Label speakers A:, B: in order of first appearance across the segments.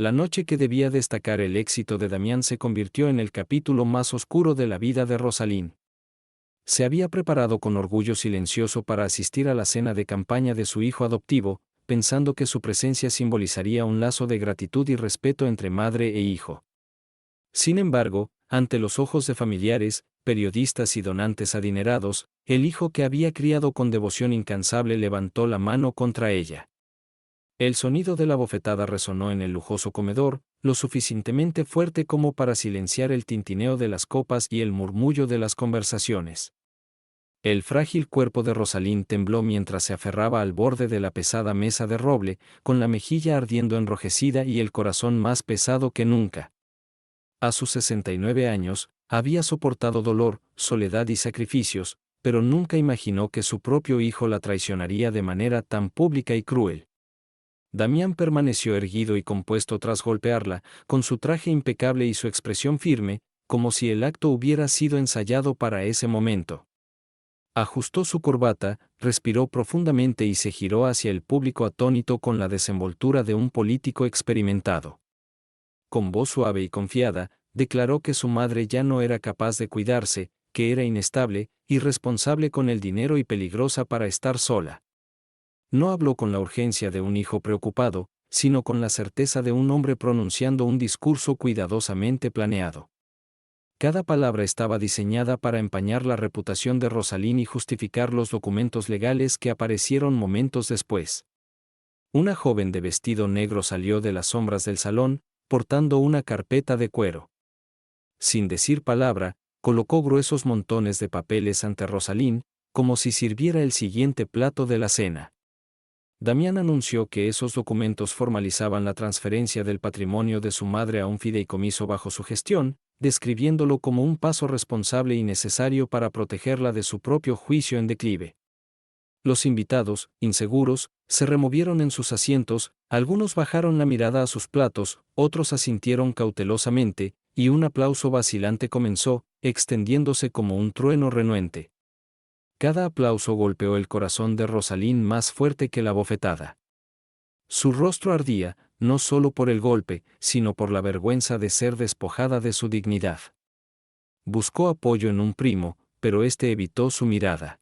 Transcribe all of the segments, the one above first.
A: La noche que debía destacar el éxito de Damián se convirtió en el capítulo más oscuro de la vida de Rosalind. Se había preparado con orgullo silencioso para asistir a la cena de campaña de su hijo adoptivo, pensando que su presencia simbolizaría un lazo de gratitud y respeto entre madre e hijo. Sin embargo, ante los ojos de familiares, periodistas y donantes adinerados, el hijo que había criado con devoción incansable levantó la mano contra ella. El sonido de la bofetada resonó en el lujoso comedor, lo suficientemente fuerte como para silenciar el tintineo de las copas y el murmullo de las conversaciones. El frágil cuerpo de Rosalind tembló mientras se aferraba al borde de la pesada mesa de roble, con la mejilla ardiendo enrojecida y el corazón más pesado que nunca. A sus 69 años, había soportado dolor, soledad y sacrificios, pero nunca imaginó que su propio hijo la traicionaría de manera tan pública y cruel. Damián permaneció erguido y compuesto tras golpearla, con su traje impecable y su expresión firme, como si el acto hubiera sido ensayado para ese momento. Ajustó su corbata, respiró profundamente y se giró hacia el público atónito con la desenvoltura de un político experimentado. Con voz suave y confiada, declaró que su madre ya no era capaz de cuidarse, que era inestable, irresponsable con el dinero y peligrosa para estar sola. No habló con la urgencia de un hijo preocupado, sino con la certeza de un hombre pronunciando un discurso cuidadosamente planeado. Cada palabra estaba diseñada para empañar la reputación de Rosalind y justificar los documentos legales que aparecieron momentos después. Una joven de vestido negro salió de las sombras del salón, portando una carpeta de cuero. Sin decir palabra, colocó gruesos montones de papeles ante Rosalind, como si sirviera el siguiente plato de la cena. Damián anunció que esos documentos formalizaban la transferencia del patrimonio de su madre a un fideicomiso bajo su gestión, describiéndolo como un paso responsable y necesario para protegerla de su propio juicio en declive. Los invitados, inseguros, se removieron en sus asientos, algunos bajaron la mirada a sus platos, otros asintieron cautelosamente, y un aplauso vacilante comenzó, extendiéndose como un trueno renuente. Cada aplauso golpeó el corazón de Rosalind más fuerte que la bofetada. Su rostro ardía, no solo por el golpe, sino por la vergüenza de ser despojada de su dignidad. Buscó apoyo en un primo, pero éste evitó su mirada.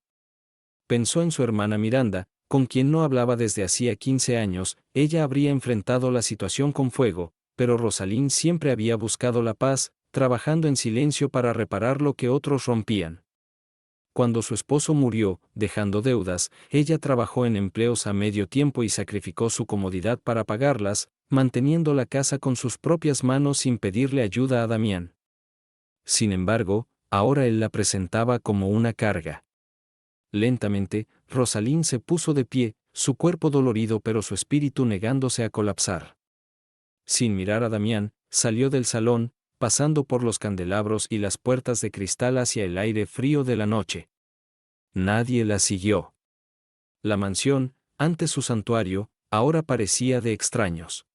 A: Pensó en su hermana Miranda, con quien no hablaba desde hacía 15 años, ella habría enfrentado la situación con fuego, pero Rosalind siempre había buscado la paz, trabajando en silencio para reparar lo que otros rompían. Cuando su esposo murió, dejando deudas, ella trabajó en empleos a medio tiempo y sacrificó su comodidad para pagarlas, manteniendo la casa con sus propias manos sin pedirle ayuda a Damián. Sin embargo, ahora él la presentaba como una carga. Lentamente, Rosalind se puso de pie, su cuerpo dolorido pero su espíritu negándose a colapsar. Sin mirar a Damián, salió del salón, pasando por los candelabros y las puertas de cristal hacia el aire frío de la noche. Nadie la siguió. La mansión, antes su santuario, ahora parecía de extraños.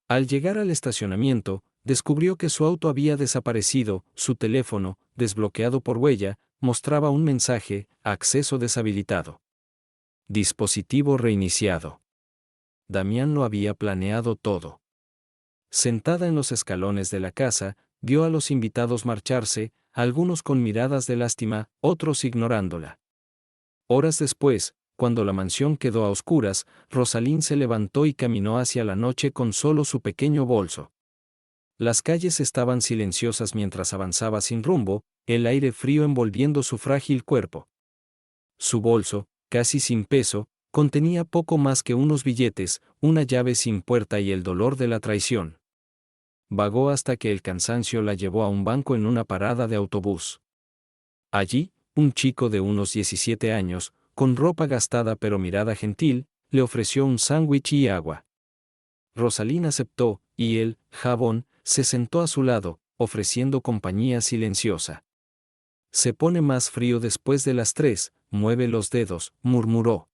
A: Al llegar al estacionamiento, descubrió que su auto había desaparecido, su teléfono, desbloqueado por huella, mostraba un mensaje: acceso deshabilitado. Dispositivo reiniciado. Damián lo había planeado todo. Sentada en los escalones de la casa, vio a los invitados marcharse, algunos con miradas de lástima, otros ignorándola. Horas después, cuando la mansión quedó a oscuras, Rosalind se levantó y caminó hacia la noche con solo su pequeño bolso. Las calles estaban silenciosas mientras avanzaba sin rumbo, el aire frío envolviendo su frágil cuerpo. Su bolso, casi sin peso, contenía poco más que unos billetes, una llave sin puerta y el dolor de la traición. Vagó hasta que el cansancio la llevó a un banco en una parada de autobús. Allí, un chico de unos 17 años, con ropa gastada pero mirada gentil, le ofreció un sándwich y agua. Rosalind aceptó, y él, jabón, se sentó a su lado, ofreciendo compañía silenciosa. Se pone más frío después de las 3, mueve los dedos, murmuró.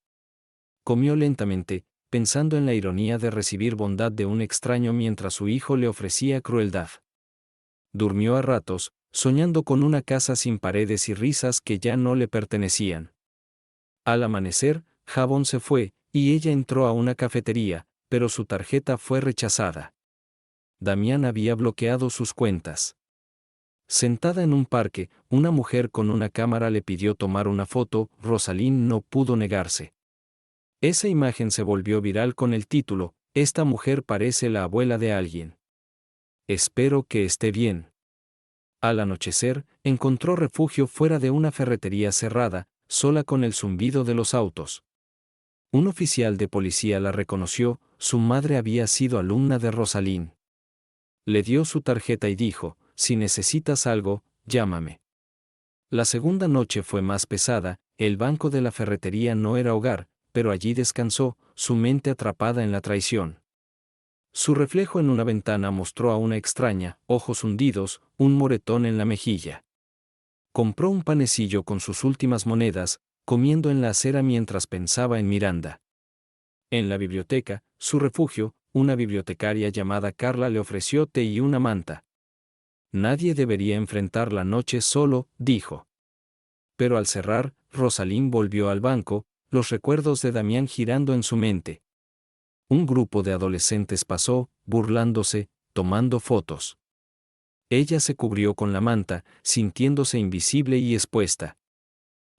A: Comió lentamente, pensando en la ironía de recibir bondad de un extraño mientras su hijo le ofrecía crueldad. Durmió a ratos, soñando con una casa sin paredes y risas que ya no le pertenecían. Al amanecer, Jabón se fue, y ella entró a una cafetería, pero su tarjeta fue rechazada. Damián había bloqueado sus cuentas. Sentada en un parque, una mujer con una cámara le pidió tomar una foto. Rosalind no pudo negarse. Esa imagen se volvió viral con el título: "Esta mujer parece la abuela de alguien. Espero que esté bien". Al anochecer, encontró refugio fuera de una ferretería cerrada, sola con el zumbido de los autos. Un oficial de policía la reconoció. Su madre había sido alumna de Rosalind. Le dio su tarjeta y dijo: "Si necesitas algo, llámame". La segunda noche fue más pesada. El banco de la ferretería no era hogar, pero allí descansó, su mente atrapada en la traición. Su reflejo en una ventana mostró a una extraña, ojos hundidos, un moretón en la mejilla. Compró un panecillo con sus últimas monedas, comiendo en la acera mientras pensaba en Miranda. En la biblioteca, su refugio, una bibliotecaria llamada Carla le ofreció té y una manta. Nadie debería enfrentar la noche solo, dijo. Pero al cerrar, Rosalind volvió al banco, los recuerdos de Damián girando en su mente. Un grupo de adolescentes pasó, burlándose, tomando fotos. Ella se cubrió con la manta, sintiéndose invisible y expuesta.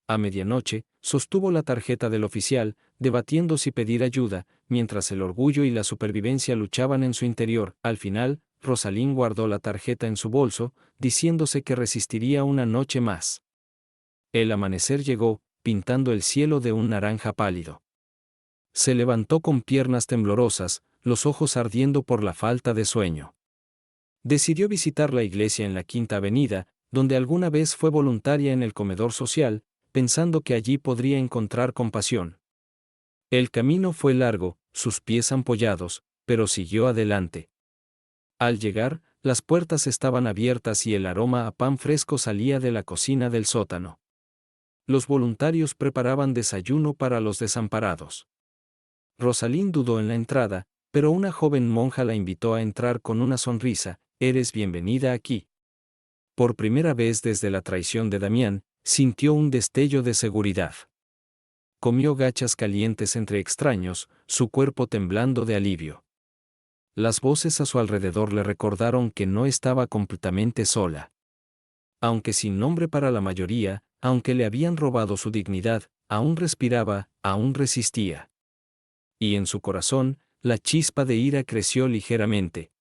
A: A medianoche, sostuvo la tarjeta del oficial, debatiendo si pedir ayuda, mientras el orgullo y la supervivencia luchaban en su interior. Al final, Rosalind guardó la tarjeta en su bolso, diciéndose que resistiría una noche más. El amanecer llegó, pintando el cielo de un naranja pálido. Se levantó con piernas temblorosas, los ojos ardiendo por la falta de sueño. Decidió visitar la iglesia en la Quinta Avenida, donde alguna vez fue voluntaria en el comedor social, pensando que allí podría encontrar compasión. El camino fue largo, sus pies ampollados, pero siguió adelante. Al llegar, las puertas estaban abiertas y el aroma a pan fresco salía de la cocina del sótano. Los voluntarios preparaban desayuno para los desamparados. Rosalind dudó en la entrada, pero una joven monja la invitó a entrar con una sonrisa: "Eres bienvenida aquí". Por primera vez desde la traición de Damián, sintió un destello de seguridad. Comió gachas calientes entre extraños, su cuerpo temblando de alivio. Las voces a su alrededor le recordaron que no estaba completamente sola. Aunque sin nombre para la mayoría, aunque le habían robado su dignidad, aún respiraba, aún resistía. Y en su corazón, la chispa de ira creció ligeramente.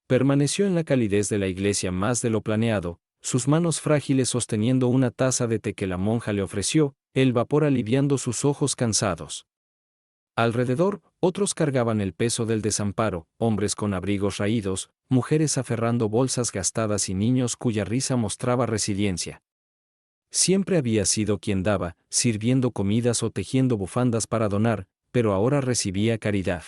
A: Permaneció en la calidez de la iglesia más de lo planeado, sus manos frágiles sosteniendo una taza de té que la monja le ofreció, el vapor aliviando sus ojos cansados. Alrededor, otros cargaban el peso del desamparo, hombres con abrigos raídos, mujeres aferrando bolsas gastadas y niños cuya risa mostraba resiliencia. Siempre había sido quien daba, sirviendo comidas o tejiendo bufandas para donar, pero ahora recibía caridad.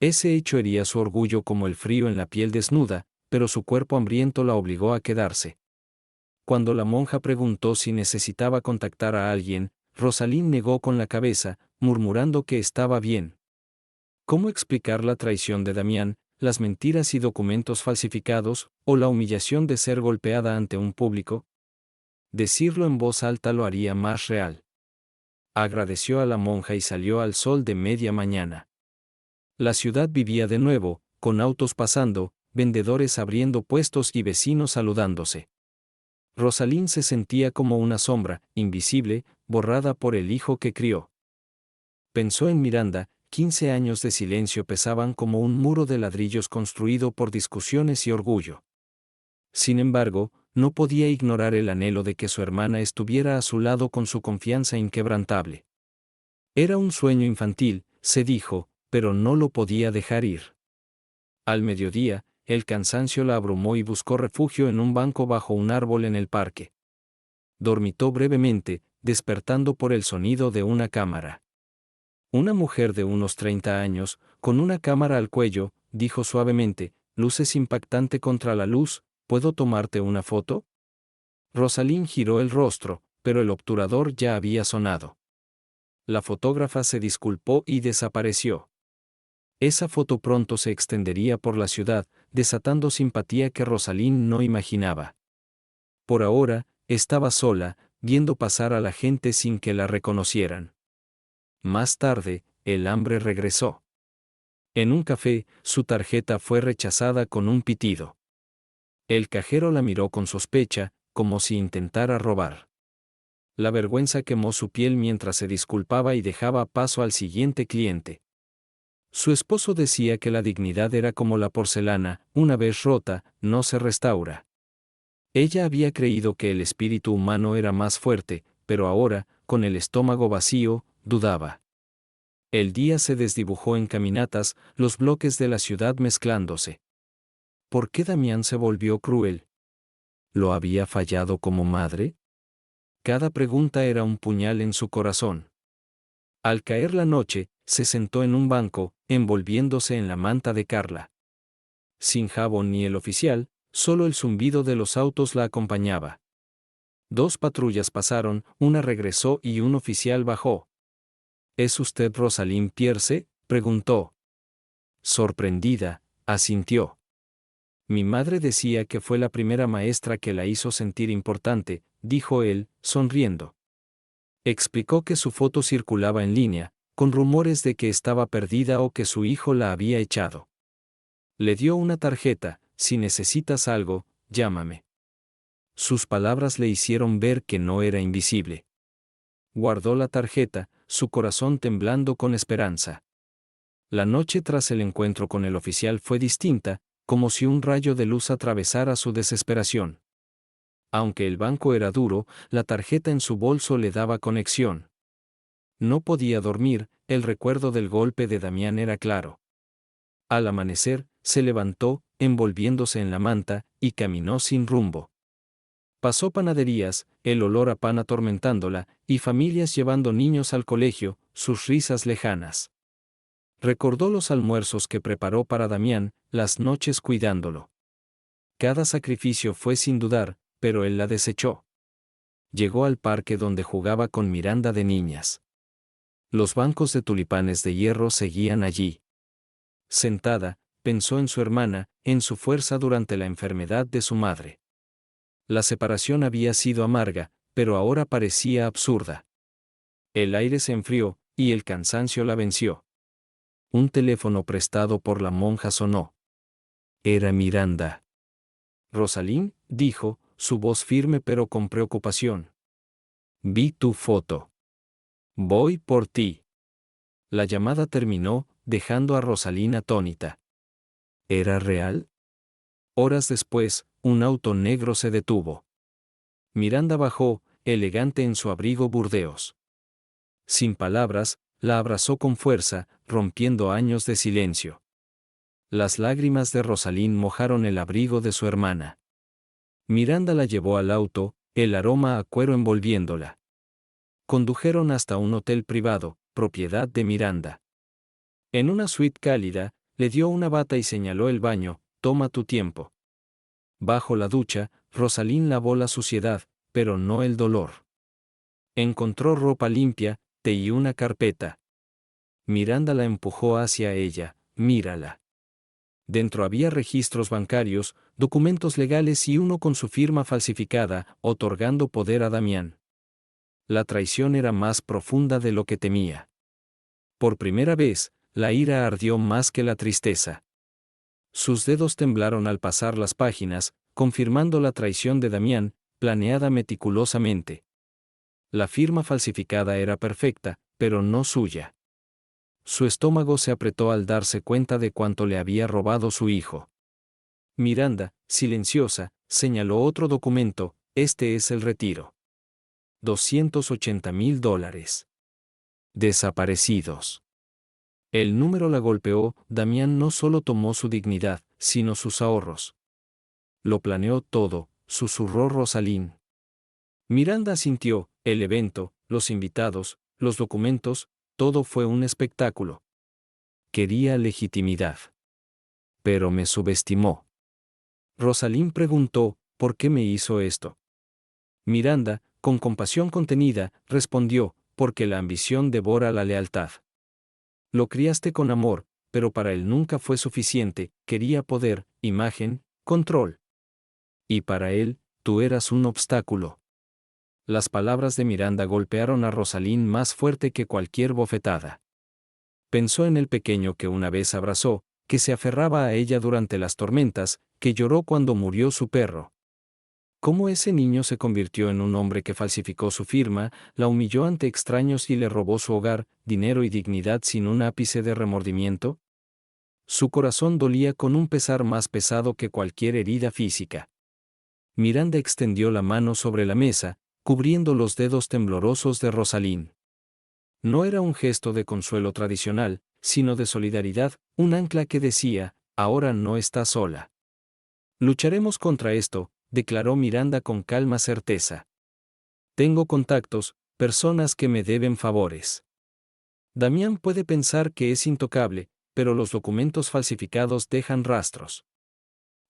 A: Ese hecho hería su orgullo como el frío en la piel desnuda, pero su cuerpo hambriento la obligó a quedarse. Cuando la monja preguntó si necesitaba contactar a alguien, Rosalind negó con la cabeza, murmurando que estaba bien. ¿Cómo explicar la traición de Damián, las mentiras y documentos falsificados, o la humillación de ser golpeada ante un público? Decirlo en voz alta lo haría más real. Agradeció a la monja y salió al sol de media mañana. La ciudad vivía de nuevo, con autos pasando, vendedores abriendo puestos y vecinos saludándose. Rosalind se sentía como una sombra, invisible, borrada por el hijo que crió. Pensó en Miranda. 15 años de silencio pesaban como un muro de ladrillos construido por discusiones y orgullo. Sin embargo, no podía ignorar el anhelo de que su hermana estuviera a su lado con su confianza inquebrantable. Era un sueño infantil, se dijo, pero no lo podía dejar ir. Al mediodía, el cansancio la abrumó y buscó refugio en un banco bajo un árbol en el parque. Dormitó brevemente, despertando por el sonido de una cámara. Una mujer de unos 30 años, con una cámara al cuello, dijo suavemente: "Luces impactante contra la luz, ¿puedo tomarte una foto?". Rosalind giró el rostro, pero el obturador ya había sonado. La fotógrafa se disculpó y desapareció. Esa foto pronto se extendería por la ciudad, desatando simpatía que Rosalind no imaginaba. Por ahora, estaba sola, viendo pasar a la gente sin que la reconocieran. Más tarde, el hambre regresó. En un café, su tarjeta fue rechazada con un pitido. El cajero la miró con sospecha, como si intentara robar. La vergüenza quemó su piel mientras se disculpaba y dejaba paso al siguiente cliente. Su esposo decía que la dignidad era como la porcelana, una vez rota, no se restaura. Ella había creído que el espíritu humano era más fuerte, pero ahora, con el estómago vacío, dudaba. El día se desdibujó en caminatas, los bloques de la ciudad mezclándose. ¿Por qué Damián se volvió cruel? ¿Lo había fallado como madre? Cada pregunta era un puñal en su corazón. Al caer la noche, se sentó en un banco, envolviéndose en la manta de Carla. Sin jabón ni el oficial, solo el zumbido de los autos la acompañaba. 2 patrullas pasaron, una regresó y un oficial bajó. ¿Es usted Rosalind Pierce?, preguntó. Sorprendida, asintió. Mi madre decía que fue la primera maestra que la hizo sentir importante, dijo él, sonriendo. Explicó que su foto circulaba en línea, con rumores de que estaba perdida o que su hijo la había echado. Le dio una tarjeta: si necesitas algo, llámame. Sus palabras le hicieron ver que no era invisible. Guardó la tarjeta, su corazón temblando con esperanza. La noche tras el encuentro con el oficial fue distinta, como si un rayo de luz atravesara su desesperación. Aunque el banco era duro, la tarjeta en su bolso le daba conexión. No podía dormir, el recuerdo del golpe de Damián era claro. Al amanecer, se levantó, envolviéndose en la manta, y caminó sin rumbo. Pasó panaderías, el olor a pan atormentándola, y familias llevando niños al colegio, sus risas lejanas. Recordó los almuerzos que preparó para Damián, las noches cuidándolo. Cada sacrificio fue sin dudar, pero él la desechó. Llegó al parque donde jugaba con Miranda de niñas. Los bancos de tulipanes de hierro seguían allí. Sentada, pensó en su hermana, en su fuerza durante la enfermedad de su madre. La separación había sido amarga, pero ahora parecía absurda. El aire se enfrió, y el cansancio la venció. Un teléfono prestado por la monja sonó. Era Miranda. Rosalind, dijo, su voz firme pero con preocupación. Vi tu foto. Voy por ti. La llamada terminó, dejando a Rosalind atónita. ¿Era real? Horas después, un auto negro se detuvo. Miranda bajó, elegante en su abrigo burdeos. Sin palabras, la abrazó con fuerza, rompiendo años de silencio. Las lágrimas de Rosalind mojaron el abrigo de su hermana. Miranda la llevó al auto, el aroma a cuero envolviéndola. Condujeron hasta un hotel privado, propiedad de Miranda. En una suite cálida, le dio una bata y señaló el baño: toma tu tiempo. Bajo la ducha, Rosalind lavó la suciedad, pero no el dolor. Encontró ropa limpia, té y una carpeta. Miranda la empujó hacia ella: mírala. Dentro había registros bancarios, documentos legales y uno con su firma falsificada, otorgando poder a Damián. La traición era más profunda de lo que temía. Por primera vez, la ira ardió más que la tristeza. Sus dedos temblaron al pasar las páginas, confirmando la traición de Damián, planeada meticulosamente. La firma falsificada era perfecta, pero no suya. Su estómago se apretó al darse cuenta de cuánto le había robado su hijo. Miranda, silenciosa, señaló otro documento: este es el retiro. $280,000. Desaparecidos. El número la golpeó. Damián no solo tomó su dignidad, sino sus ahorros. Lo planeó todo, susurró Rosalind. Miranda asintió. El evento, los invitados, los documentos, todo fue un espectáculo. Quería legitimidad. Pero me subestimó. Rosalind preguntó: ¿por qué me hizo esto? Miranda, con compasión contenida, respondió: porque la ambición devora la lealtad. Lo criaste con amor, pero para él nunca fue suficiente, quería poder, imagen, control. Y para él, tú eras un obstáculo. Las palabras de Miranda golpearon a Rosalind más fuerte que cualquier bofetada. Pensó en el pequeño que una vez abrazó, que se aferraba a ella durante las tormentas, que lloró cuando murió su perro. Cómo ese niño se convirtió en un hombre que falsificó su firma, la humilló ante extraños y le robó su hogar, dinero y dignidad sin un ápice de remordimiento. Su corazón dolía con un pesar más pesado que cualquier herida física. Miranda extendió la mano sobre la mesa, cubriendo los dedos temblorosos de Rosalind. No era un gesto de consuelo tradicional, sino de solidaridad, un ancla que decía, ahora no estás sola. Lucharemos contra esto, declaró Miranda con calma certeza. Tengo contactos, personas que me deben favores. Damián puede pensar que es intocable, pero los documentos falsificados dejan rastros.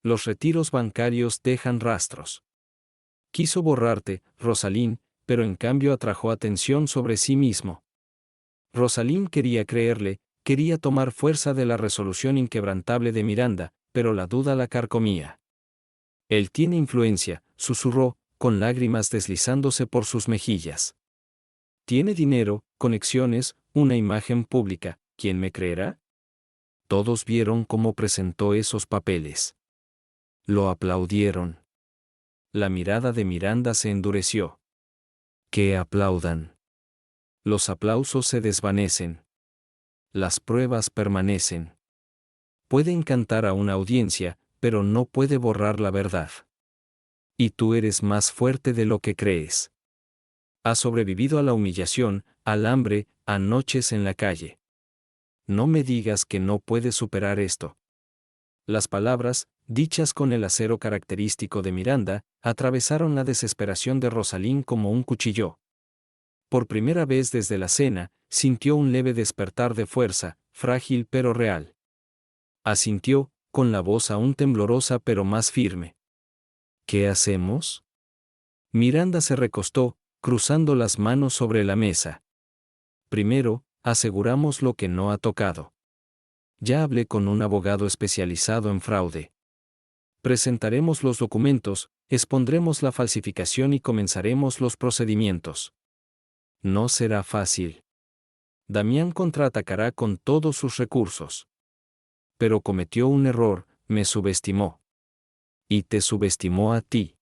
A: Los retiros bancarios dejan rastros. Quiso borrarte, Rosalind, pero en cambio atrajo atención sobre sí mismo. Rosalind quería creerle, quería tomar fuerza de la resolución inquebrantable de Miranda, pero la duda la carcomía. Él tiene influencia, susurró, con lágrimas deslizándose por sus mejillas. Tiene dinero, conexiones, una imagen pública, ¿quién me creerá? Todos vieron cómo presentó esos papeles. Lo aplaudieron. La mirada de Miranda se endureció. Que aplaudan. Los aplausos se desvanecen. Las pruebas permanecen. Puede encantar a una audiencia, pero no puede borrar la verdad. Y tú eres más fuerte de lo que crees. Has sobrevivido a la humillación, al hambre, a noches en la calle. No me digas que no puedes superar esto. Las palabras, dichas con el acero característico de Miranda, atravesaron la desesperación de Rosalind como un cuchillo. Por primera vez desde la cena, sintió un leve despertar de fuerza, frágil pero real. Asintió, con la voz aún temblorosa pero más firme. ¿Qué hacemos? Miranda se recostó, cruzando las manos sobre la mesa. Primero, aseguramos lo que no ha tocado. Ya hablé con un abogado especializado en fraude. Presentaremos los documentos, expondremos la falsificación y comenzaremos los procedimientos. No será fácil. Damián contraatacará con todos sus recursos. Pero cometió un error, me subestimó. Y te subestimó a ti.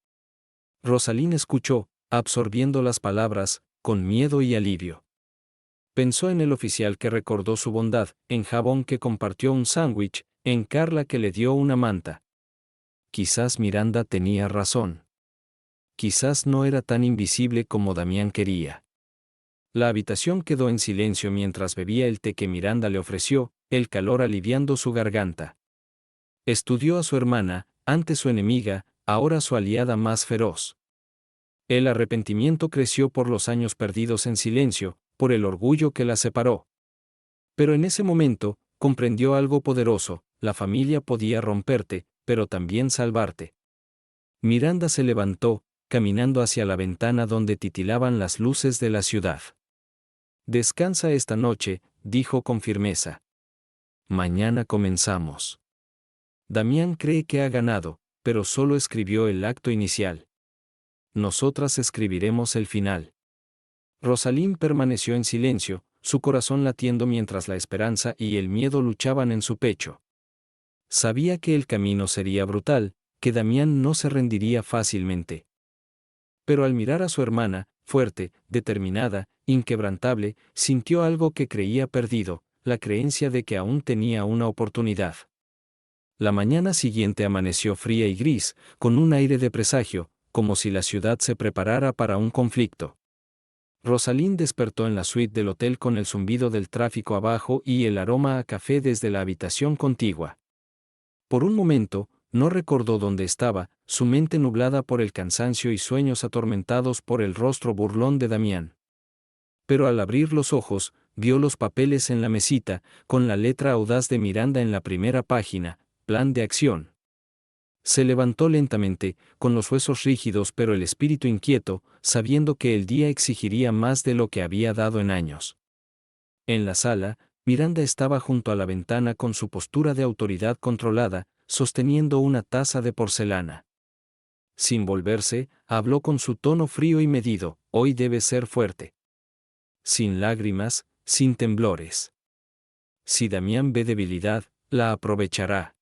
A: Rosalind escuchó, absorbiendo las palabras, con miedo y alivio. Pensó en el oficial que recordó su bondad, en Jabón que compartió un sándwich, en Carla que le dio una manta. Quizás Miranda tenía razón. Quizás no era tan invisible como Damián quería. La habitación quedó en silencio mientras bebía el té que Miranda le ofreció, el calor aliviando su garganta. Estudió a su hermana, antes su enemiga, ahora su aliada más feroz. El arrepentimiento creció por los años perdidos en silencio, por el orgullo que la separó. Pero en ese momento, comprendió algo poderoso, la familia podía romperte, pero también salvarte. Miranda se levantó, caminando hacia la ventana donde titilaban las luces de la ciudad. Descansa esta noche, dijo con firmeza. Mañana comenzamos. Damián cree que ha ganado, pero solo escribió el acto inicial. Nosotras escribiremos el final. Rosalind permaneció en silencio, su corazón latiendo mientras la esperanza y el miedo luchaban en su pecho. Sabía que el camino sería brutal, que Damián no se rendiría fácilmente. Pero al mirar a su hermana, fuerte, determinada, inquebrantable, sintió algo que creía perdido, la creencia de que aún tenía una oportunidad. La mañana siguiente amaneció fría y gris, con un aire de presagio, como si la ciudad se preparara para un conflicto. Rosalind despertó en la suite del hotel con el zumbido del tráfico abajo y el aroma a café desde la habitación contigua. Por un momento, no recordó dónde estaba, su mente nublada por el cansancio y sueños atormentados por el rostro burlón de Damián. Pero al abrir los ojos, vio los papeles en la mesita, con la letra audaz de Miranda en la primera página, plan de acción. Se levantó lentamente, con los huesos rígidos pero el espíritu inquieto, sabiendo que el día exigiría más de lo que había dado en años. En la sala, Miranda estaba junto a la ventana con su postura de autoridad controlada, sosteniendo una taza de porcelana. Sin volverse, habló con su tono frío y medido, hoy debes ser fuerte. Sin lágrimas, sin temblores. Si Damián ve debilidad, la aprovechará.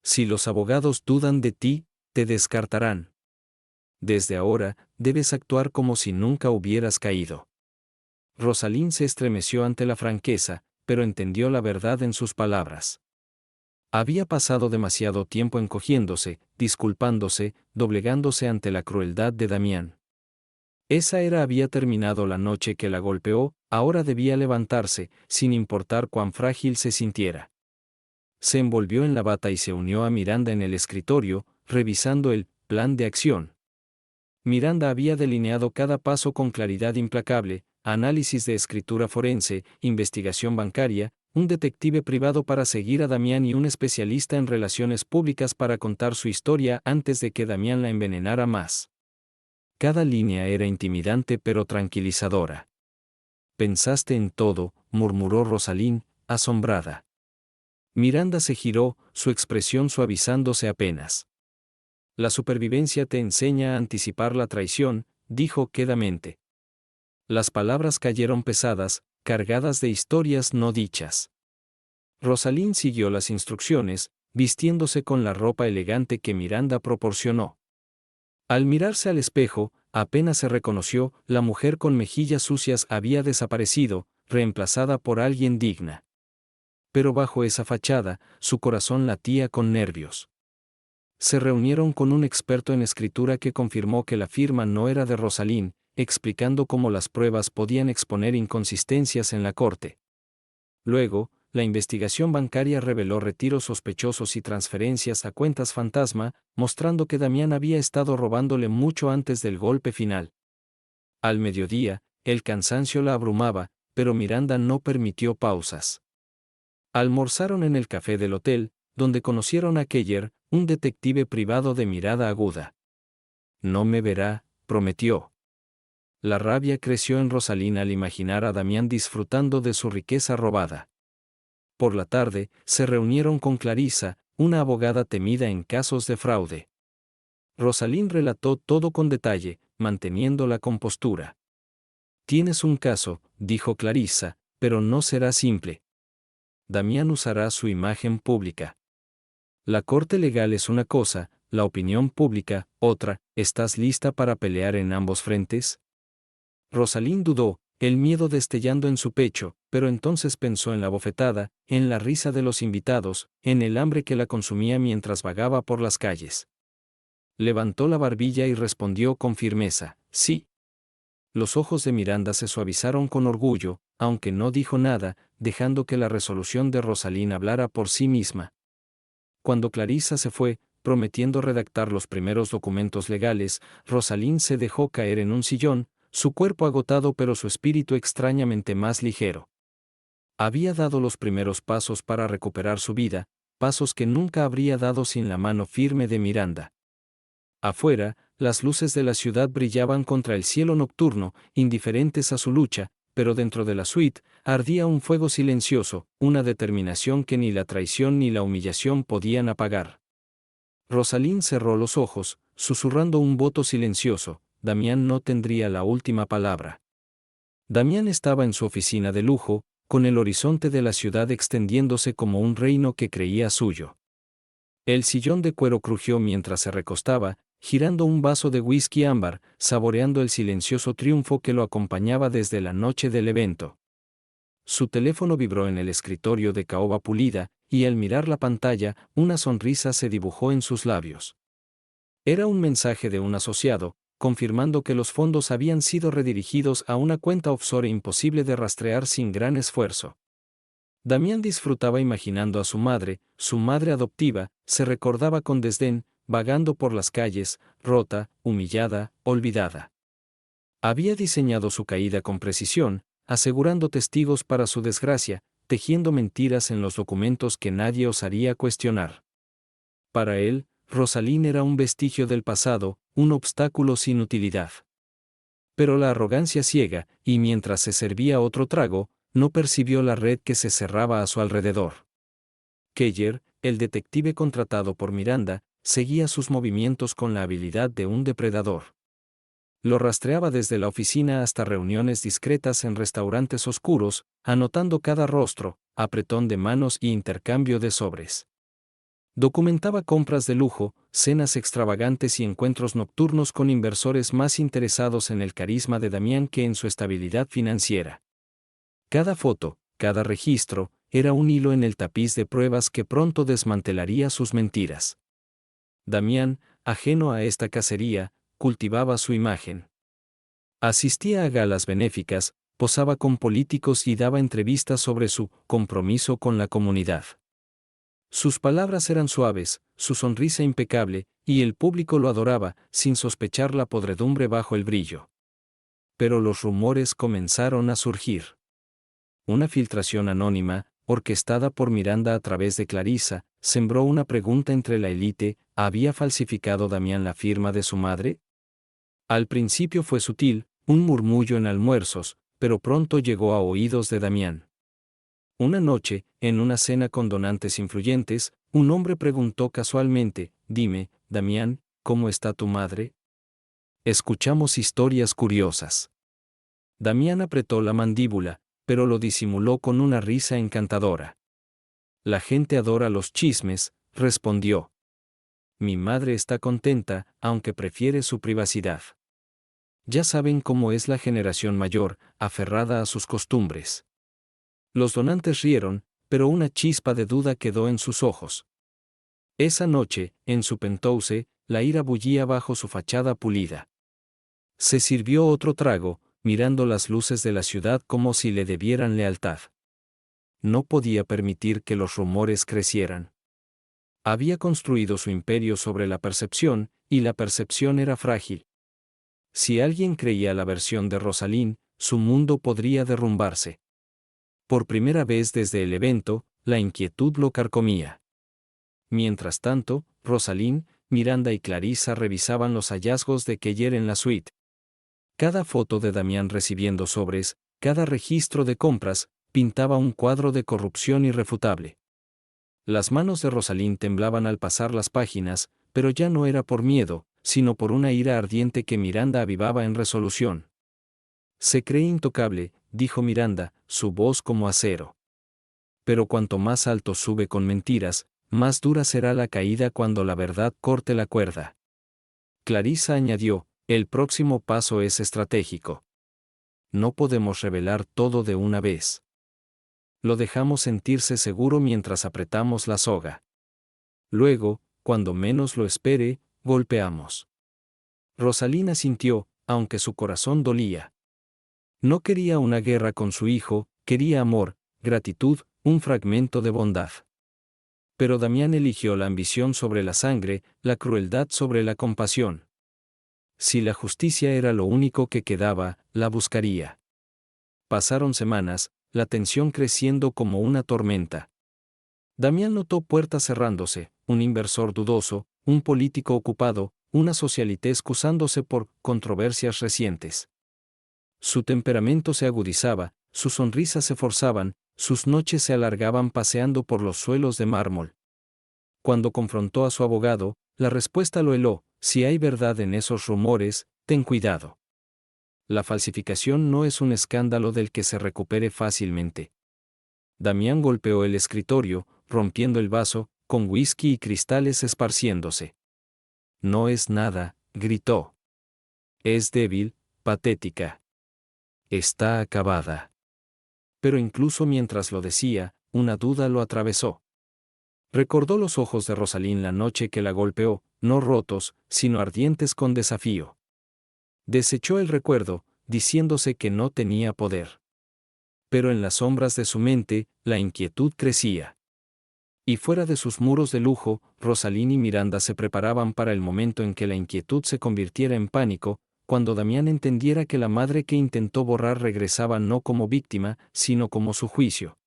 A: Si los abogados dudan de ti, te descartarán. Desde ahora, debes actuar como si nunca hubieras caído. Rosalind se estremeció ante la franqueza, pero entendió la verdad en sus palabras. Había pasado demasiado tiempo encogiéndose, disculpándose, doblegándose ante la crueldad de Damián. Había terminado la noche que la golpeó, ahora debía levantarse, sin importar cuán frágil se sintiera. Se envolvió en la bata y se unió a Miranda en el escritorio, revisando el plan de acción. Miranda había delineado cada paso con claridad implacable: análisis de escritura forense, investigación bancaria, un detective privado para seguir a Damián y un especialista en relaciones públicas para contar su historia antes de que Damián la envenenara más. Cada línea era intimidante pero tranquilizadora. «Pensaste en todo», murmuró Rosalind, asombrada. Miranda se giró, su expresión suavizándose apenas. «La supervivencia te enseña a anticipar la traición», dijo quedamente. Las palabras cayeron pesadas, cargadas de historias no dichas. Rosalind siguió las instrucciones, vistiéndose con la ropa elegante que Miranda proporcionó. Al mirarse al espejo, apenas se reconoció: la mujer con mejillas sucias había desaparecido, reemplazada por alguien digna. Pero bajo esa fachada, su corazón latía con nervios. Se reunieron con un experto en escritura que confirmó que la firma no era de Rosalind, explicando cómo las pruebas podían exponer inconsistencias en la corte. Luego, la investigación bancaria reveló retiros sospechosos y transferencias a cuentas fantasma, mostrando que Damián había estado robándole mucho antes del golpe final. Al mediodía, el cansancio la abrumaba, pero Miranda no permitió pausas. Almorzaron en el café del hotel, donde conocieron a Keller, un detective privado de mirada aguda. «No me verá», prometió. La rabia creció en Rosalind al imaginar a Damián disfrutando de su riqueza robada. Por la tarde, se reunieron con Clarissa, una abogada temida en casos de fraude. Rosalind relató todo con detalle, manteniendo la compostura. «Tienes un caso», dijo Clarissa, «pero no será simple. Damián usará su imagen pública. La corte legal es una cosa, la opinión pública, otra. ¿Estás lista para pelear en ambos frentes?» Rosalind dudó, el miedo destellando en su pecho, pero entonces pensó en la bofetada, en la risa de los invitados, en el hambre que la consumía mientras vagaba por las calles. Levantó la barbilla y respondió con firmeza: «Sí». Los ojos de Miranda se suavizaron con orgullo, aunque no dijo nada, dejando que la resolución de Rosalind hablara por sí misma. Cuando Clarissa se fue, prometiendo redactar los primeros documentos legales, Rosalind se dejó caer en un sillón, su cuerpo agotado pero su espíritu extrañamente más ligero. Había dado los primeros pasos para recuperar su vida, pasos que nunca habría dado sin la mano firme de Miranda. Afuera, las luces de la ciudad brillaban contra el cielo nocturno, indiferentes a su lucha, pero dentro de la suite, ardía un fuego silencioso, una determinación que ni la traición ni la humillación podían apagar. Rosalind cerró los ojos, susurrando un voto silencioso: Damián no tendría la última palabra. Damián estaba en su oficina de lujo, con el horizonte de la ciudad extendiéndose como un reino que creía suyo. El sillón de cuero crujió mientras se recostaba, girando un vaso de whisky ámbar, saboreando el silencioso triunfo que lo acompañaba desde la noche del evento. Su teléfono vibró en el escritorio de caoba pulida, y al mirar la pantalla, una sonrisa se dibujó en sus labios. Era un mensaje de un asociado, confirmando que los fondos habían sido redirigidos a una cuenta offshore imposible de rastrear sin gran esfuerzo. Damián disfrutaba imaginando a su madre adoptiva, se recordaba con desdén, vagando por las calles, rota, humillada, olvidada. Había diseñado su caída con precisión, asegurando testigos para su desgracia, tejiendo mentiras en los documentos que nadie osaría cuestionar. Para él, Rosalind era un vestigio del pasado, un obstáculo sin utilidad. Pero la arrogancia ciega, y mientras se servía otro trago, no percibió la red que se cerraba a su alrededor. Keller, el detective contratado por Miranda, seguía sus movimientos con la habilidad de un depredador. Lo rastreaba desde la oficina hasta reuniones discretas en restaurantes oscuros, anotando cada rostro, apretón de manos y intercambio de sobres. Documentaba compras de lujo, cenas extravagantes y encuentros nocturnos con inversores más interesados en el carisma de Damián que en su estabilidad financiera. Cada foto, cada registro, era un hilo en el tapiz de pruebas que pronto desmantelaría sus mentiras. Damián, ajeno a esta cacería, cultivaba su imagen. Asistía a galas benéficas, posaba con políticos y daba entrevistas sobre su compromiso con la comunidad. Sus palabras eran suaves, su sonrisa impecable, y el público lo adoraba, sin sospechar la podredumbre bajo el brillo. Pero los rumores comenzaron a surgir. Una filtración anónima, orquestada por Miranda a través de Clarissa, sembró una pregunta entre la élite: ¿había falsificado Damián la firma de su madre? Al principio fue sutil, un murmullo en almuerzos, pero pronto llegó a oídos de Damián. Una noche, en una cena con donantes influyentes, un hombre preguntó casualmente: «Dime, Damián, ¿cómo está tu madre?». Escuchamos historias curiosas. Damián apretó la mandíbula, pero lo disimuló con una risa encantadora. «La gente adora los chismes», respondió. «Mi madre está contenta, aunque prefiere su privacidad. Ya saben cómo es la generación mayor, aferrada a sus costumbres». Los donantes rieron, pero una chispa de duda quedó en sus ojos. Esa noche, en su penthouse, la ira bullía bajo su fachada pulida. Se sirvió otro trago, mirando las luces de la ciudad como si le debieran lealtad. No podía permitir que los rumores crecieran. Había construido su imperio sobre la percepción, y la percepción era frágil. Si alguien creía la versión de Rosalind, su mundo podría derrumbarse. Por primera vez desde el evento, la inquietud lo carcomía. Mientras tanto, Rosalind, Miranda y Clarissa revisaban los hallazgos de Keller en la suite. Cada foto de Damián recibiendo sobres, cada registro de compras, pintaba un cuadro de corrupción irrefutable. Las manos de Rosalind temblaban al pasar las páginas, pero ya no era por miedo, sino por una ira ardiente que Miranda avivaba en resolución. «Se cree intocable», dijo Miranda, su voz como acero. «Pero cuanto más alto sube con mentiras, más dura será la caída cuando la verdad corte la cuerda». Clarissa añadió: «El próximo paso es estratégico. No podemos revelar todo de una vez. Lo dejamos sentirse seguro mientras apretamos la soga. Luego, cuando menos lo espere, golpeamos». Rosalind asintió, aunque su corazón dolía. No quería una guerra con su hijo, quería amor, gratitud, un fragmento de bondad. Pero Damián eligió la ambición sobre la sangre, la crueldad sobre la compasión. Si la justicia era lo único que quedaba, la buscaría. Pasaron semanas, la tensión creciendo como una tormenta. Damián notó puertas cerrándose, un inversor dudoso, un político ocupado, una socialité excusándose por controversias recientes. Su temperamento se agudizaba, sus sonrisas se forzaban, sus noches se alargaban paseando por los suelos de mármol. Cuando confrontó a su abogado, la respuesta lo heló: «Si hay verdad en esos rumores, ten cuidado. La falsificación no es un escándalo del que se recupere fácilmente». Damián golpeó el escritorio, rompiendo el vaso, con whisky y cristales esparciéndose. «No es nada», gritó. «Es débil, patética. Está acabada». Pero incluso mientras lo decía, una duda lo atravesó. Recordó los ojos de Rosalind la noche que la golpeó, no rotos, sino ardientes con desafío. Desechó el recuerdo, diciéndose que no tenía poder. Pero en las sombras de su mente, la inquietud crecía. Y fuera de sus muros de lujo, Rosalind y Miranda se preparaban para el momento en que la inquietud se convirtiera en pánico, cuando Damián entendiera que la madre que intentó borrar regresaba no como víctima, sino como su juicio.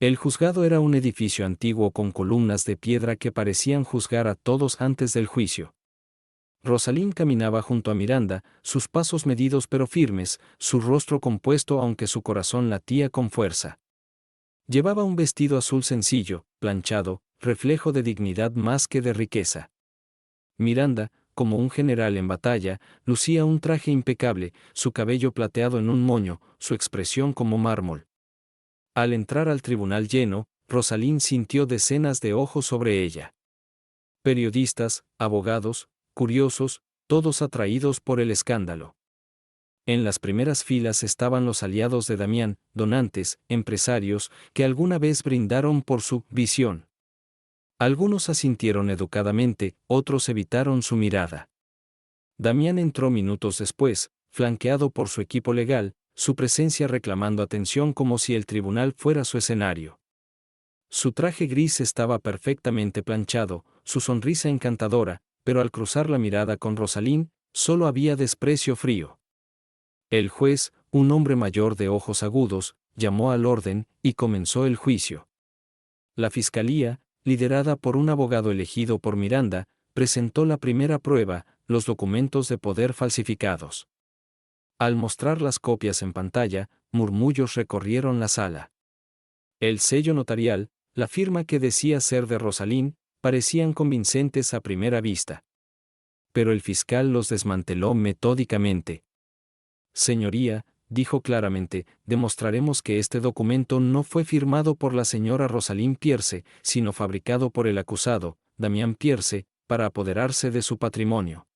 A: El juzgado era un edificio antiguo con columnas de piedra que parecían juzgar a todos antes del juicio. Rosalind caminaba junto a Miranda, sus pasos medidos pero firmes, su rostro compuesto aunque su corazón latía con fuerza. Llevaba un vestido azul sencillo, planchado, reflejo de dignidad más que de riqueza. Miranda, como un general en batalla, lucía un traje impecable, su cabello plateado en un moño, su expresión como mármol. Al entrar al tribunal lleno, Rosalind sintió decenas de ojos sobre ella. Periodistas, abogados, curiosos, todos atraídos por el escándalo. En las primeras filas estaban los aliados de Damián, donantes, empresarios, que alguna vez brindaron por su visión. Algunos asintieron educadamente, otros evitaron su mirada. Damián entró minutos después, flanqueado por su equipo legal, su presencia reclamando atención como si el tribunal fuera su escenario. Su traje gris estaba perfectamente planchado, su sonrisa encantadora, pero al cruzar la mirada con Rosalind, solo había desprecio frío. El juez, un hombre mayor de ojos agudos, llamó al orden y comenzó el juicio. La fiscalía, liderada por un abogado elegido por Miranda, presentó la primera prueba, los documentos de poder falsificados. Al mostrar las copias en pantalla, murmullos recorrieron la sala. El sello notarial, la firma que decía ser de Rosalind, parecían convincentes a primera vista. Pero el fiscal los desmanteló metódicamente. Señoría, dijo claramente, demostraremos que este documento no fue firmado por la señora Rosalind Pierce, sino fabricado por el acusado, Damián Pierce, para apoderarse de su patrimonio.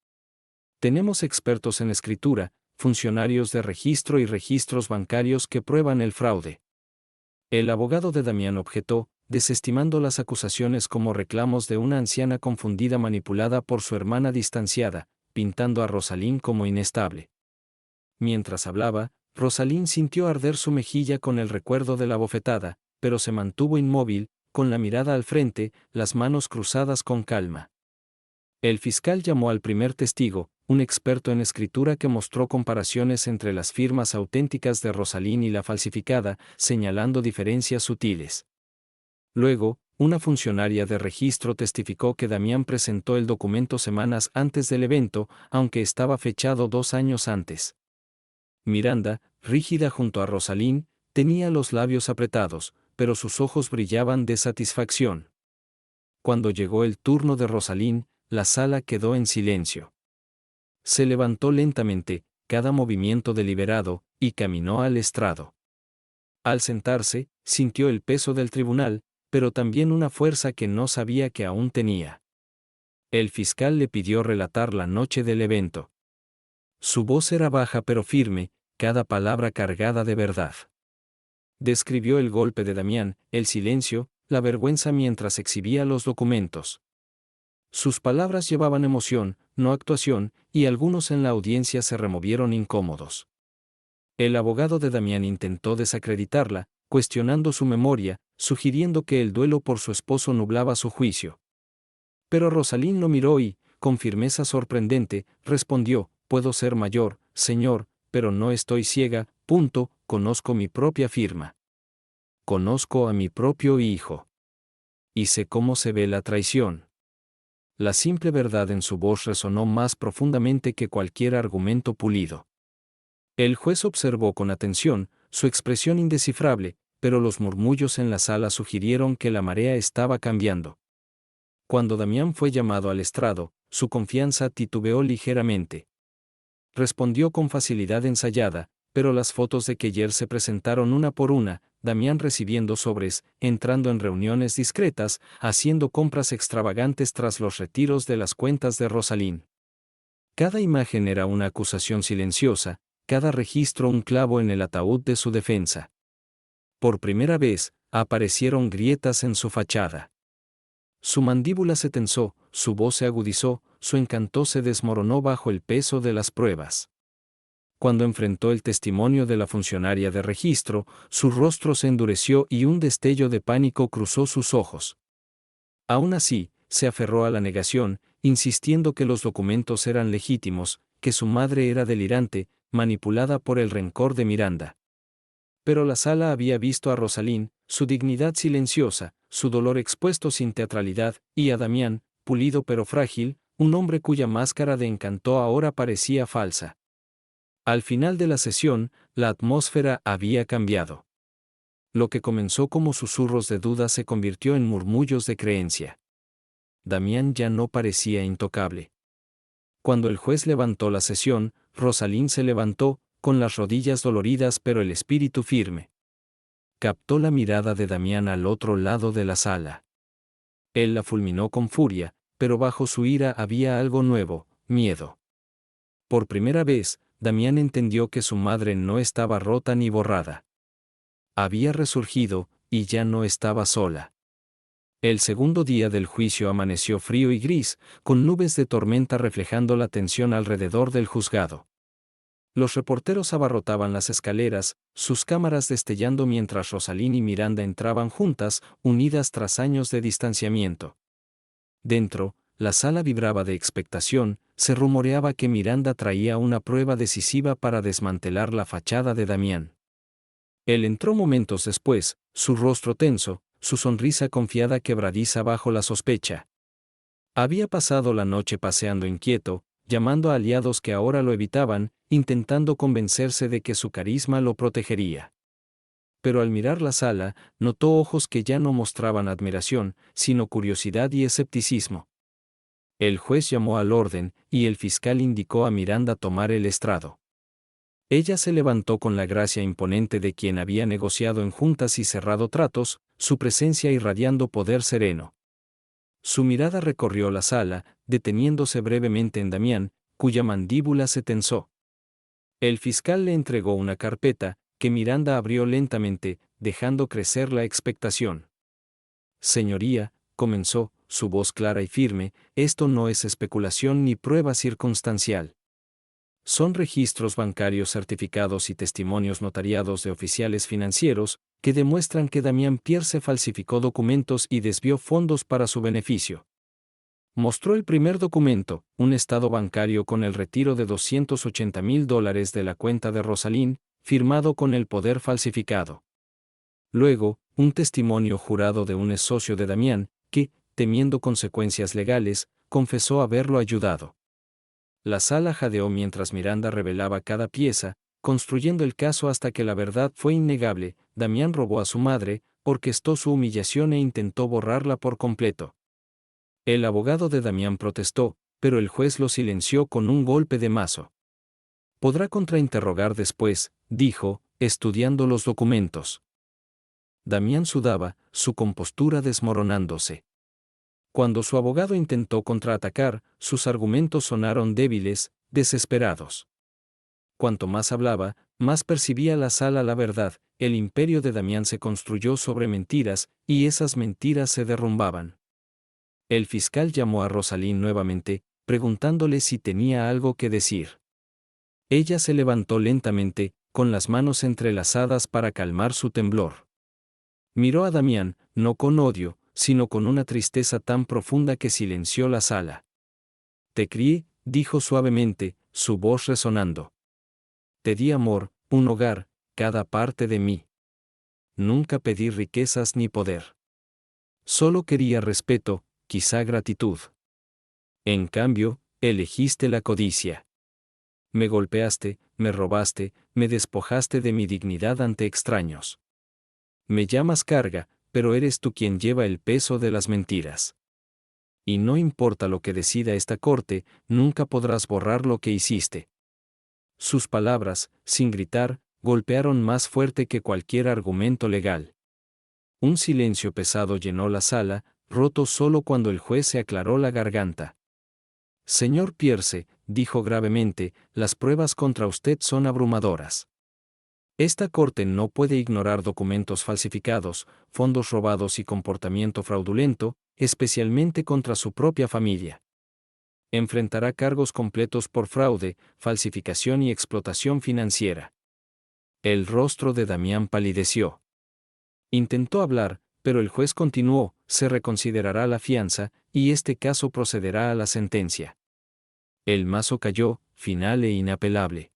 A: Tenemos expertos en escritura, funcionarios de registro y registros bancarios que prueban el fraude. El abogado de Damián objetó, desestimando las acusaciones como reclamos de una anciana confundida manipulada por su hermana distanciada, pintando a Rosalind como inestable. Mientras hablaba, Rosalind sintió arder su mejilla con el recuerdo de la bofetada, pero se mantuvo inmóvil, con la mirada al frente, las manos cruzadas con calma. El fiscal llamó al primer testigo, un experto en escritura que mostró comparaciones entre las firmas auténticas de Rosalind y la falsificada, señalando diferencias sutiles. Luego, una funcionaria de registro testificó que Damián presentó el documento semanas antes del evento, aunque estaba fechado 2 años antes. Miranda, rígida junto a Rosalind, tenía los labios apretados, pero sus ojos brillaban de satisfacción. Cuando llegó el turno de Rosalind, la sala quedó en silencio. Se levantó lentamente, cada movimiento deliberado, y caminó al estrado. Al sentarse, sintió el peso del tribunal, pero también una fuerza que no sabía que aún tenía. El fiscal le pidió relatar la noche del evento. Su voz era baja pero firme, cada palabra cargada de verdad. Describió el golpe de Damián, el silencio, la vergüenza mientras exhibía los documentos. Sus palabras llevaban emoción, no actuación, y algunos en la audiencia se removieron incómodos. El abogado de Damián intentó desacreditarla, cuestionando su memoria, sugiriendo que el duelo por su esposo nublaba su juicio. Pero Rosalind lo miró y, con firmeza sorprendente, respondió: «Puedo ser mayor, señor, pero no estoy ciega, conozco mi propia firma. Conozco a mi propio hijo. Y sé cómo se ve la traición». La simple verdad en su voz resonó más profundamente que cualquier argumento pulido. El juez observó con atención, su expresión indescifrable, pero los murmullos en la sala sugirieron que la marea estaba cambiando. Cuando Damián fue llamado al estrado, su confianza titubeó ligeramente. Respondió con facilidad ensayada, pero las fotos de Keller se presentaron una por una, Damián recibiendo sobres, entrando en reuniones discretas, haciendo compras extravagantes tras los retiros de las cuentas de Rosalind. Cada imagen era una acusación silenciosa, cada registro un clavo en el ataúd de su defensa. Por primera vez, aparecieron grietas en su fachada. Su mandíbula se tensó, su voz se agudizó, su encanto se desmoronó bajo el peso de las pruebas. Cuando enfrentó el testimonio de la funcionaria de registro, su rostro se endureció y un destello de pánico cruzó sus ojos. Aún así, se aferró a la negación, insistiendo que los documentos eran legítimos, que su madre era delirante, manipulada por el rencor de Miranda. Pero la sala había visto a Rosalind, su dignidad silenciosa, su dolor expuesto sin teatralidad, y a Damián, pulido pero frágil, un hombre cuya máscara de encanto ahora parecía falsa. Al final de la sesión, la atmósfera había cambiado. Lo que comenzó como susurros de duda se convirtió en murmullos de creencia. Damián ya no parecía intocable. Cuando el juez levantó la sesión, Rosalind se levantó, con las rodillas doloridas pero el espíritu firme. captó la mirada de Damián al otro lado de la sala. Él la fulminó con furia, pero bajo su ira había algo nuevo, miedo. Por primera vez, Damián entendió que su madre no estaba rota ni borrada. Había resurgido, y ya no estaba sola. El segundo día del juicio amaneció frío y gris, con nubes de tormenta reflejando la tensión alrededor del juzgado. Los reporteros abarrotaban las escaleras, sus cámaras destellando mientras Rosalín y Miranda entraban juntas, unidas tras años de distanciamiento. Dentro, la sala vibraba de expectación, se rumoreaba que Miranda traía una prueba decisiva para desmantelar la fachada de Damián. Él entró momentos después, su rostro tenso, su sonrisa confiada quebradiza bajo la sospecha. Había pasado la noche paseando inquieto, llamando a aliados que ahora lo evitaban, intentando convencerse de que su carisma lo protegería. Pero al mirar la sala, notó ojos que ya no mostraban admiración, sino curiosidad y escepticismo. El juez llamó al orden, y el fiscal indicó a Miranda tomar el estrado. Ella se levantó con la gracia imponente de quien había negociado en juntas y cerrado tratos, su presencia irradiando poder sereno. Su mirada recorrió la sala, deteniéndose brevemente en Damián, cuya mandíbula se tensó. El fiscal le entregó una carpeta, que Miranda abrió lentamente, dejando crecer la expectación. Señoría, comenzó, su voz clara y firme, esto no es especulación ni prueba circunstancial. Son registros bancarios certificados y testimonios notariados de oficiales financieros, que demuestran que Damián Pierce falsificó documentos y desvió fondos para su beneficio. Mostró el primer documento, un estado bancario con el retiro de $280,000 de la cuenta de Rosalín, firmado con el poder falsificado. Luego, un testimonio jurado de un ex socio de Damián, que, temiendo consecuencias legales, confesó haberlo ayudado. La sala jadeó mientras Miranda revelaba cada pieza, construyendo el caso hasta que la verdad fue innegable. Damián robó a su madre, orquestó su humillación e intentó borrarla por completo. El abogado de Damián protestó, pero el juez lo silenció con un golpe de mazo. Podrá contrainterrogar después, dijo, estudiando los documentos. Damián sudaba, su compostura desmoronándose. Cuando su abogado intentó contraatacar, sus argumentos sonaron débiles, desesperados. Cuanto más hablaba, más percibía la sala la verdad. El imperio de Damián se construyó sobre mentiras, y esas mentiras se derrumbaban. El fiscal llamó a Rosalín nuevamente, preguntándole si tenía algo que decir. Ella se levantó lentamente, con las manos entrelazadas para calmar su temblor. Miró a Damián, no con odio, sino con una tristeza tan profunda que silenció la sala. Te crié, dijo suavemente, su voz resonando. Te di amor, un hogar, cada parte de mí. Nunca pedí riquezas ni poder. Solo quería respeto, quizá gratitud. En cambio, elegiste la codicia. Me golpeaste, me robaste, me despojaste de mi dignidad ante extraños. Me llamas carga, pero eres tú quien lleva el peso de las mentiras. Y no importa lo que decida esta corte, nunca podrás borrar lo que hiciste. Sus palabras, sin gritar, golpearon más fuerte que cualquier argumento legal. Un silencio pesado llenó la sala, roto solo cuando el juez se aclaró la garganta. Señor Pierce, dijo gravemente, las pruebas contra usted son abrumadoras. Esta corte no puede ignorar documentos falsificados, fondos robados y comportamiento fraudulento, especialmente contra su propia familia. Enfrentará cargos completos por fraude, falsificación y explotación financiera. El rostro de Damián palideció. Intentó hablar, pero el juez continuó, se reconsiderará la fianza, y este caso procederá a la sentencia. El mazo cayó, final e inapelable.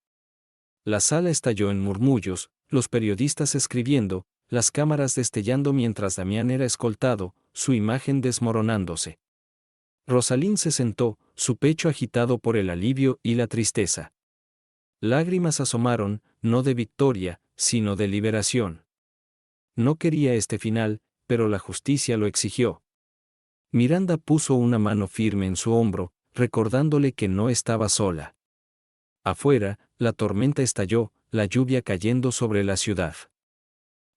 A: La sala estalló en murmullos, los periodistas escribiendo, las cámaras destellando mientras Damián era escoltado, su imagen desmoronándose. Rosalín se sentó, su pecho agitado por el alivio y la tristeza. Lágrimas asomaron, no de victoria, sino de liberación. No quería este final, pero la justicia lo exigió. Miranda puso una mano firme en su hombro, recordándole que no estaba sola. Afuera, la tormenta estalló, la lluvia cayendo sobre la ciudad.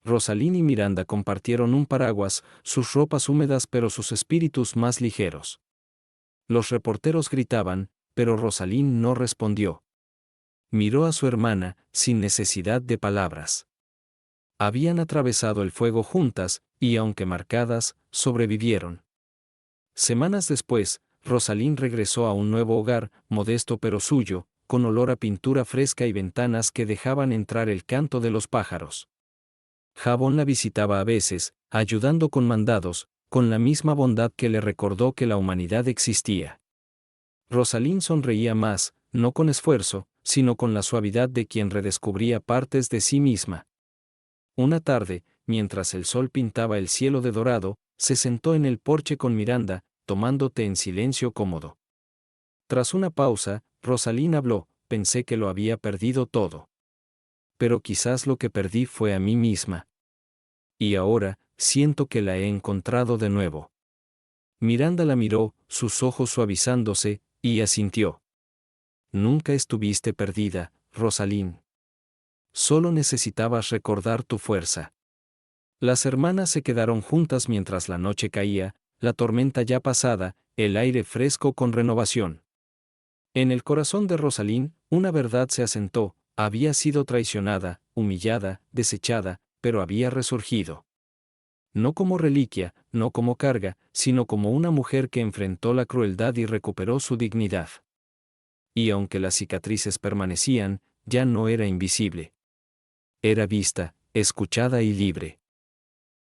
A: Rosalín y Miranda compartieron un paraguas, sus ropas húmedas pero sus espíritus más ligeros. Los reporteros gritaban, pero Rosalín no respondió. Miró a su hermana, sin necesidad de palabras. Habían atravesado el fuego juntas, y aunque marcadas, sobrevivieron. Semanas después, Rosalín regresó a un nuevo hogar, modesto pero suyo, con olor a pintura fresca y ventanas que dejaban entrar el canto de los pájaros. Jabón la visitaba a veces, ayudando con mandados, con la misma bondad que le recordó que la humanidad existía. Rosalín sonreía más, no con esfuerzo, sino con la suavidad de quien redescubría partes de sí misma. Una tarde, mientras el sol pintaba el cielo de dorado, se sentó en el porche con Miranda, tomando té en silencio cómodo. Tras una pausa, Rosalín habló: pensé que lo había perdido todo. Pero quizás lo que perdí fue a mí misma. Y ahora, siento que la he encontrado de nuevo. Miranda la miró, sus ojos suavizándose, y asintió. Nunca estuviste perdida, Rosalín. Solo necesitabas recordar tu fuerza. Las hermanas se quedaron juntas mientras la noche caía, la tormenta ya pasada, el aire fresco con renovación. En el corazón de Rosalín, una verdad se asentó: había sido traicionada, humillada, desechada, pero había resurgido. No como reliquia, no como carga, sino como una mujer que enfrentó la crueldad y recuperó su dignidad. Y aunque las cicatrices permanecían, ya no era invisible. Era vista, escuchada y libre.